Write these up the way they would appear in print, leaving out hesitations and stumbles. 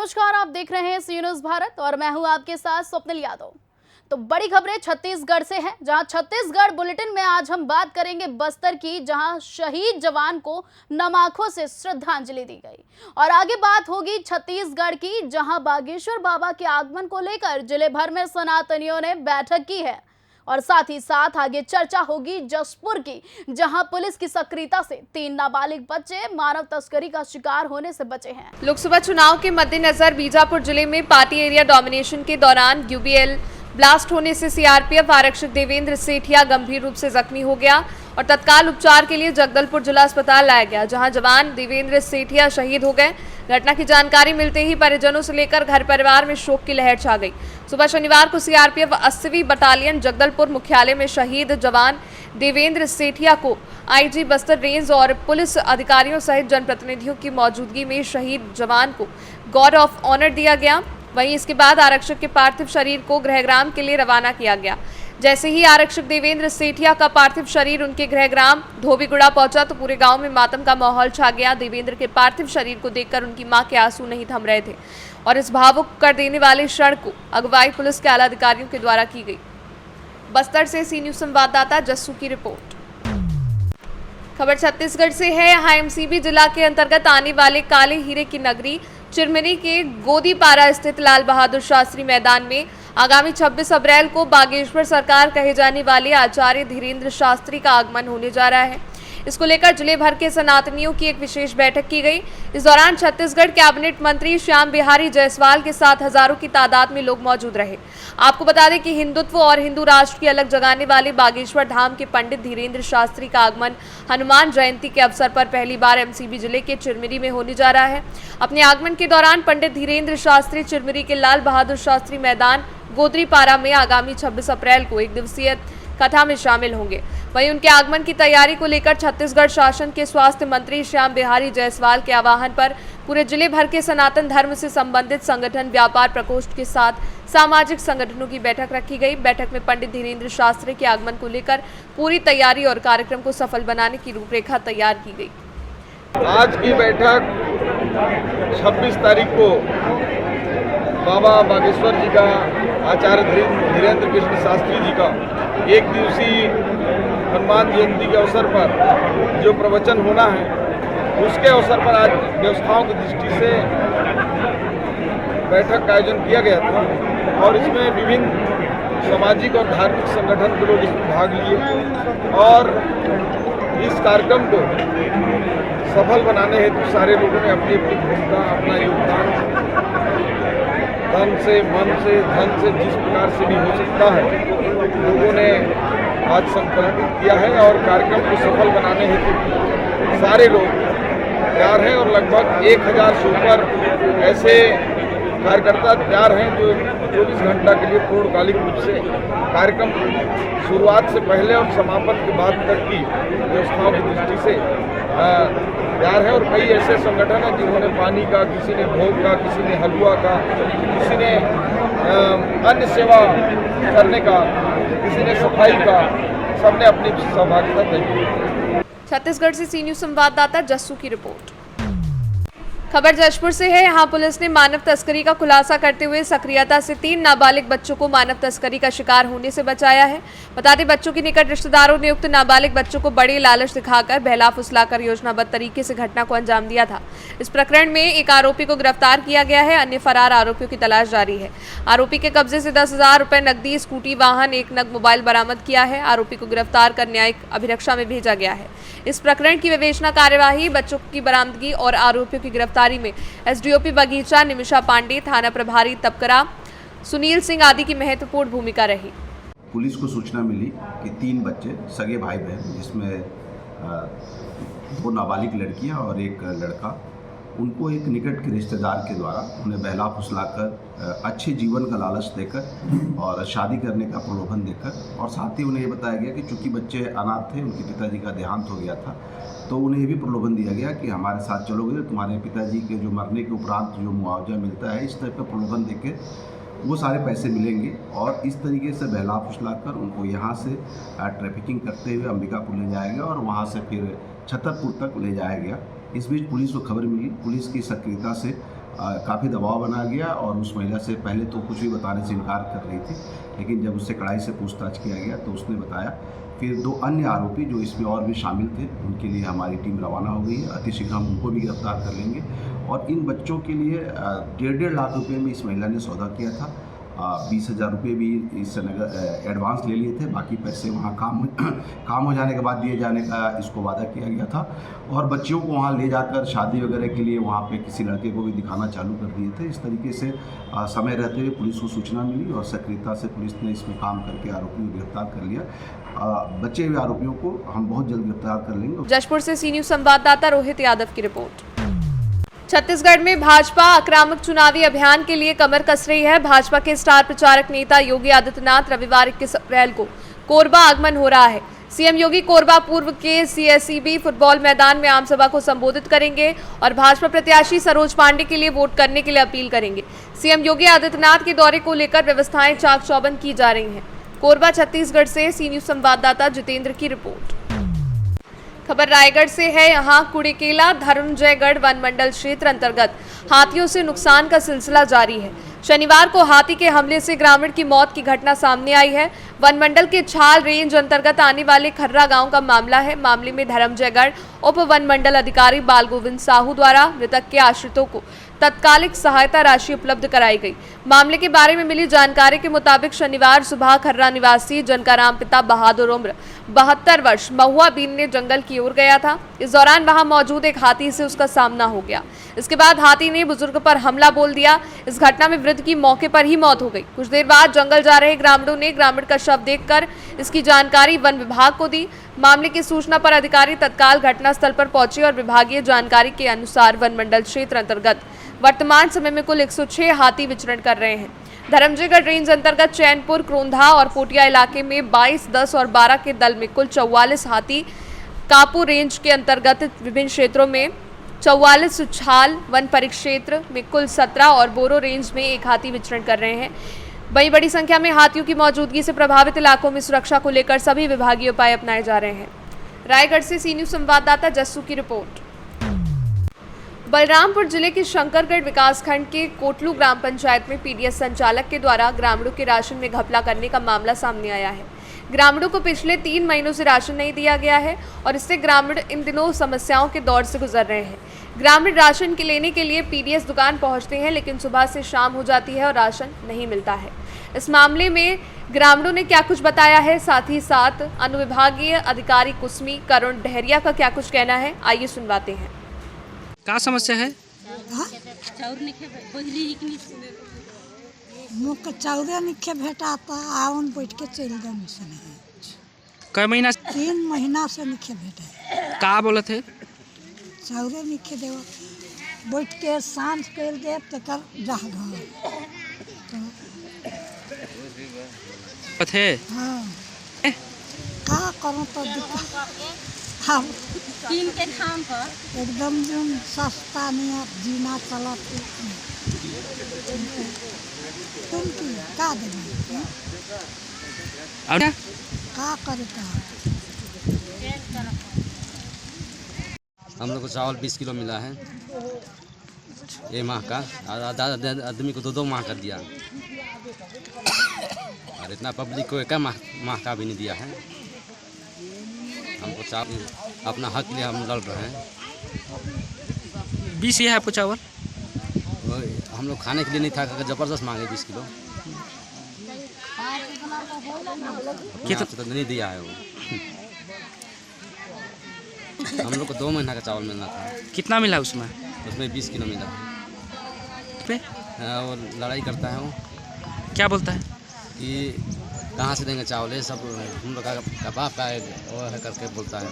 नमस्कार, आप देख रहे हैं सी न्यूज़ भारत और मैं हूं आपके साथ स्वप्निल यादव। तो बड़ी खबरें छत्तीसगढ़ से हैं, जहां छत्तीसगढ़ बुलेटिन में आज हम बात करेंगे बस्तर की, जहां शहीद जवान को नम आंखों से श्रद्धांजलि दी गई। और आगे बात होगी छत्तीसगढ़ की, जहां बागेश्वर बाबा के आगमन को लेकर जिले भर में सनातनियों ने बैठक की है। और साथ ही साथ आगे चर्चा होगी जसपुर की, जहां पुलिस की सक्रियता से 3 नाबालिग बच्चे मानव तस्करी का शिकार होने से बचे हैं। लोकसभा चुनाव के मद्देनजर बीजापुर जिले में पार्टी एरिया डोमिनेशन के दौरान यूबीएल ब्लास्ट होने से सीआरपीएफ आरक्षक देवेंद्र सेठिया गंभीर रूप से जख्मी हो गया और तत्काल उपचार के लिए जगदलपुर जिला अस्पताल लाया गया, जहां जवान देवेंद्र सेठिया शहीद हो गए। घटना की जानकारी मिलते ही परिजनों से लेकर घर परिवार में शोक की लहर छा गई। सुबह शनिवार को सीआरपीएफ 80वीं बटालियन जगदलपुर मुख्यालय में शहीद जवान देवेंद्र सेठिया को आईजी बस्तर रेंज और पुलिस अधिकारियों सहित जनप्रतिनिधियों की मौजूदगी में शहीद जवान को गार्ड ऑफ ऑनर दिया गया। वहीं इसके बाद आरक्षक के पार्थिव शरीर को गृहग्राम के लिए रवाना किया गया। जैसे ही आरक्षक देवेंद्र सेठिया का पार्थिव शरीर उनके गृहग्राम धोबीगुड़ा पहुंचा तो पूरे गांव में मातम का माहौल छा गया। देवेंद्र के पार्थिव शरीर को देखकर उनकी मां के आंसू नहीं थम रहे थे और इस भावुक कर देने वाले क्षण को अगुवाई पुलिस के आला अधिकारियों के द्वारा की गई। बस्तर से सी न्यूज़ संवाददाता जस्सू की रिपोर्ट। खबर छत्तीसगढ़ से है। यहाँ एमसीबी जिला के अंतर्गत आने वाले काले हीरे की नगरी चिरमिरी के गोदीपारा स्थित लाल बहादुर शास्त्री मैदान में आगामी 26 अप्रैल को बागेश्वर सरकार कहे जाने वाले आचार्य धीरेन्द्र शास्त्री का आगमन होने जा रहा है। इसको लेकर जिले भर के सनातनियों की एक विशेष बैठक की गई। इस दौरान छत्तीसगढ़ कैबिनेट मंत्री श्याम बिहारी जायसवाल के साथ हजारों की तादाद में लोग मौजूद रहे। आपको बता दें कि हिंदुत्व और हिंदू राष्ट्र की अलग जगाने वाले बागेश्वर धाम के पंडित धीरेन्द्र शास्त्री का आगमन हनुमान जयंती के अवसर पर पहली बार एमसीबी जिले के चिरमिरी में होने जा रहा है। अपने आगमन के दौरान पंडित धीरेन्द्र शास्त्री चिरमिरी के लाल बहादुर शास्त्री मैदान गोदरीपारा में आगामी 26 अप्रैल को एक दिवसीय कथा में शामिल होंगे। वहीं उनके आगमन की तैयारी को लेकर छत्तीसगढ़ शासन के स्वास्थ्य मंत्री श्याम बिहारी जायसवाल के आह्वान पर पूरे जिले भर के सनातन धर्म से संबंधित संगठन व्यापार प्रकोष्ठ के साथ सामाजिक संगठनों की बैठक रखी गई। बैठक में पंडित धीरेन्द्र शास्त्री के आगमन को लेकर पूरी तैयारी और कार्यक्रम को सफल बनाने की रूपरेखा तैयार की गई। आज की बैठक 26 तारीख को बाबा बागेश्वर जी का आचार्य धीरेन्द्र कृष्ण शास्त्री जी का एक दिवसीय हनुमान जयंती के अवसर पर जो प्रवचन होना है, उसके अवसर पर आज व्यवस्थाओं की दृष्टि से बैठक का आयोजन किया गया था और इसमें विभिन्न सामाजिक और धार्मिक संगठन के लोग इसमें भाग लिए और इस कार्यक्रम को सफल बनाने हेतु सारे लोगों ने अपनी अपनी भूमिका, अपना योगदान तन से, मन से, धन से, जिस प्रकार से भी हो सकता है, लोगों ने आज संकल्पित किया है और कार्यक्रम को सफल बनाने हेतु सारे लोग तैयार हैं और लगभग 1000 से ऊपर ऐसे कार्यकर्ता तैयार हैं जो 24 घंटा के लिए पूर्णकालिक रूप से कार्यक्रम शुरुआत से पहले और समापन के बाद तक की व्यवस्थाओं की दृष्टि से तैयार है। और कई ऐसे संगठन हैं जिन्होंने पानी का, किसी ने भोग का, किसी ने हलवा का, किसी ने अन्य सेवा करने का, किसी ने सफाई का, सबने अपनी सहभागिता दी। छत्तीसगढ़ से सी न्यूज़ संवाददाता जस्सू की रिपोर्ट। खबर जशपुर से है। यहाँ पुलिस ने मानव तस्करी का खुलासा करते हुए सक्रियता से 3 नाबालिग बच्चों को मानव तस्करी का शिकार होने से बचाया है। बता दें, बच्चों के निकट रिश्तेदारों ने उक्त नाबालिग बच्चों को बड़ी लालच दिखाकर बहला फुसलाकर योजनाबद्ध तरीके से घटना को अंजाम दिया था। इस प्रकरण में एक आरोपी को गिरफ्तार किया गया है, अन्य फरार आरोपियों की तलाश जारी है। आरोपी के कब्जे से 10,000 रुपए नकदी, स्कूटी वाहन, 1 नग मोबाइल बरामद किया है। आरोपी को गिरफ्तार कर न्यायिक अभिरक्षा में भेजा गया है। इस प्रकरण की विवेचना कार्यवाही, बच्चों की बरामदगी और आरोपियों की गिरफ्तारी में एसडीओपी बगीचा निमिषा पांडे, थाना प्रभारी तबकरा सुनील सिंह आदि की महत्वपूर्ण भूमिका रही। पुलिस को सूचना मिली कि 3 बच्चे सगे भाई बहन, जिसमें 2 नाबालिग लड़कियां और 1 लड़का, उनको एक निकट के रिश्तेदार के द्वारा उन्हें बहला फुसलाकर अच्छे जीवन का लालच देकर और शादी करने का प्रलोभन देकर, और साथ ही उन्हें ये बताया गया कि चूंकि बच्चे अनाथ थे, उनके पिताजी का देहांत हो गया था, तो उन्हें ये भी प्रलोभन दिया गया कि हमारे साथ चलोगे तो तुम्हारे पिताजी के जो मरने के उपरांत जो मुआवजा मिलता है, इस तरह का प्रलोभन देकर वो सारे पैसे मिलेंगे। और इस तरीके से बहला फुसलाकर उनको यहाँ से ट्रैफिकिंग करते हुए अंबिकापुर ले जाया गया और वहाँ से फिर छतरपुर तक ले जाया गया। इस बीच पुलिस को खबर मिली, पुलिस की सक्रियता से काफ़ी दबाव बना गया और उस महिला से पहले तो कुछ भी बताने से इनकार कर रही थी, लेकिन जब उससे कड़ाई से पूछताछ किया गया तो उसने बताया। फिर 2 अन्य आरोपी जो इसमें और भी शामिल थे, उनके लिए हमारी टीम रवाना हो गई है। अतिशीघ्र हम उनको भी गिरफ्तार कर लेंगे और इन बच्चों के लिए 1.5 लाख रुपये में इस महिला ने सौदा किया था। 20,000 रुपये भी इस एडवांस ले लिए थे, बाकी पैसे वहाँ काम हो जाने के बाद दिए जाने का इसको वादा किया गया था। और बच्चियों को वहाँ ले जाकर शादी वगैरह के लिए वहाँ पे किसी लड़के को भी दिखाना चालू कर दिए थे। इस तरीके से समय रहते हुए पुलिस को सूचना मिली और सक्रियता से पुलिस ने इसमें काम करके आरोपियों को गिरफ्तार कर लिया। बचे हुए आरोपियों को हम बहुत जल्द गिरफ्तार कर लेंगे। जशपुर से सी न्यूज संवाददाता रोहित यादव की रिपोर्ट। छत्तीसगढ़ में भाजपा आक्रामक चुनावी अभियान के लिए कमर कस रही है। भाजपा के स्टार प्रचारक नेता योगी आदित्यनाथ रविवार 21 अप्रैल को कोरबा आगमन हो रहा है। सीएम योगी कोरबा पूर्व के सीएसईबी फुटबॉल मैदान में आमसभा को संबोधित करेंगे और भाजपा प्रत्याशी सरोज पांडे के लिए वोट करने के लिए अपील करेंगे। सीएम योगी आदित्यनाथ के दौरे को लेकर व्यवस्थाएं चाक चौबंद की जा रही हैं। कोरबा छत्तीसगढ़ से सी न्यूज संवाददाता जितेंद्र की रिपोर्ट। खबर रायगढ़ से है। यहाँ कुड़ेकेला धर्मजयगढ़ वन मंडल क्षेत्र अंतर्गत हाथियों से नुकसान का सिलसिला जारी है। शनिवार को हाथी के हमले से ग्रामीण की मौत की घटना सामने आई है। वन मंडल के छाल रेंज अंतर्गत आने वाले खर्रा गांव का मामला है। मामले में धर्मजयगढ़ उप वन मंडल अधिकारी बाल गोविंद साहू द्वारा मृतक के आश्रितों को तत्कालिक सहायता राशि उपलब्ध कराई गई। मामले के बारे में मिली जानकारी के मुताबिक शनिवार सुबह खर्रा निवासी जनकाराम पिता बहादुर उम्र 72 वर्ष महुआ बीनने जंगल की ओर गया था। इस दौरान वहां मौजूद एक हाथी से उसका सामना हो गया। इसके बाद हाथी ने बुजुर्ग पर हमला बोल दिया। इस घटना में वृद्ध की मौके पर ही मौत हो गई। कुछ देर बाद जंगल जा रहे ग्रामीण का शव देखकर इसकी जानकारी वन विभाग को दी। मामले की सूचना पर अधिकारी तत्काल घटनास्थल पर पहुंचे और विभागीय जानकारी के अनुसार वन मंडल क्षेत्र अंतर्गत वर्तमान समय में कुल 106 हाथी विचरण कर रहे हैं। धर्मजयगढ़ रेंज अंतर्गत चैनपुर, क्रोंधा और पोटिया इलाके में 22, 10 और 12 के दल में कुल 44 हाथी, कापू रेंज के अंतर्गत विभिन्न क्षेत्रों में 44, छाल वन परिक्षेत्र में कुल 17 और बोरो रेंज में 1 हाथी विचरण कर रहे हैं। वहीं बड़ी संख्या में हाथियों की मौजूदगी से प्रभावित इलाकों में सुरक्षा को लेकर सभी विभागीय उपाय अपनाए जा रहे हैं। रायगढ़ से सी न्यूज संवाददाता जस्सू की रिपोर्ट। बलरामपुर जिले के शंकरगढ़ विकासखंड के कोटलू ग्राम पंचायत में पीडीएस संचालक के द्वारा ग्रामीणों के राशन में घपला करने का मामला सामने आया है। ग्रामीणों को पिछले 3 महीनों से राशन नहीं दिया गया है और इससे ग्रामीण इन दिनों समस्याओं के दौर से गुजर रहे हैं। ग्रामीण राशन के लेने के लिए पीडीएस दुकान पहुंचते हैं, लेकिन सुबह से शाम हो जाती है और राशन नहीं मिलता है। इस मामले में ग्रामीणों ने क्या कुछ बताया है, साथ ही साथ अनुविभागीय अधिकारी कुसमी करुण डहरिया का क्या कुछ कहना है, आइए सुनवाते हैं। क्या समस्या है? मुख चाउरे निखे भेटाता आवन बैठ के चल दम से नहीं। कई महीना? 3 महीना से निखे भेटे। का बोले थे? चाउरे निखे देव बैठ के सांझ कर दे तकर जा घर थे। हाँ का करूँ तो दिक्कत हाँ कीन के खाम पर एकदम जून सस्ता नहीं जीना चला तुम की का देना और का करे का हम लोग को चावल 20 किलो मिला है ये माह का। आदमी को 2 माह का दिया और इतना पब्लिक को 1 माह का भी नहीं दिया है। हमको चावल अपना हक लिए हम लड़ रहे हैं। 20 है आपको चावल? हम लोग खाने के लिए नहीं था, ज़बरदस्त मांगे 20 किलो। कितना तो नहीं दिया है वो। हम लोग को 2 महीना का चावल मिलना था। कितना मिला उसमें? उसमें 20 किलो मिला पे? वो लड़ाई करता है वो। क्या बोलता है? कि कहाँ से देंगे चावल, ये सब हम लोग का बाप का वो है करके बोलता है।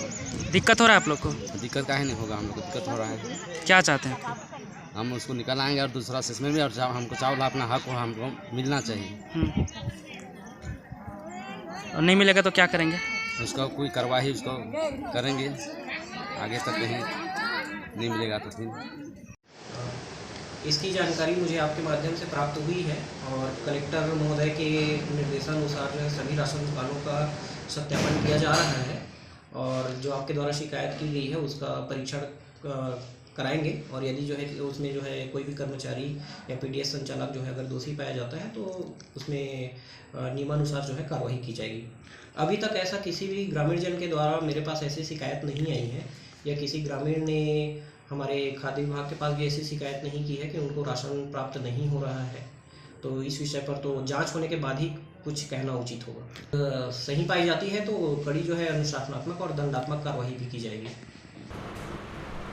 दिक्कत हो रहा है आप लोग को? दिक्कत काहे नहीं होगा, हम लोग को दिक्कत हो रहा है। क्या चाहते हैं आप? हम उसको निकालेंगे और दूसरा इसमें भी, और हमको चावल अपना हक हमको मिलना चाहिए। और नहीं मिलेगा तो क्या करेंगे? उसका कोई कार्रवाई उसको करेंगे आगे तक, कहीं नहीं मिलेगा तो फिर। इसकी जानकारी मुझे आपके माध्यम से प्राप्त हुई है और कलेक्टर महोदय के निर्देशानुसार सभी राशन दुकानों का सत्यापन किया जा रहा है और जो आपके द्वारा शिकायत की गई है उसका परीक्षण कराएंगे और यदि जो है कि उसमें जो है कोई भी कर्मचारी या पीडीएस संचालक जो है अगर दोषी पाया जाता है तो उसमें नियमानुसार जो है कार्रवाई की जाएगी। अभी तक ऐसा किसी भी ग्रामीण जन के द्वारा मेरे पास ऐसी शिकायत नहीं आई है या किसी ग्रामीण ने हमारे खाद्य विभाग के पास भी ऐसी शिकायत नहीं की है कि उनको राशन प्राप्त नहीं हो रहा है। तो इस विषय पर तो जांच होने के बाद ही कुछ कहना उचित होगा। सही पाई जाती है तो कड़ी जो है अनुशासनात्मक और दंडात्मक कार्रवाई भी की जाएगी।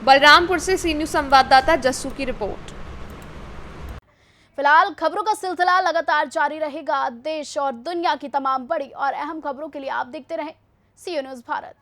बलरामपुर से सी न्यूज़ संवाददाता जस्सू की रिपोर्ट। फिलहाल खबरों का सिलसिला लगातार जारी रहेगा। देश और दुनिया की तमाम बड़ी और अहम खबरों के लिए आप देखते रहें सी न्यूज़ भारत।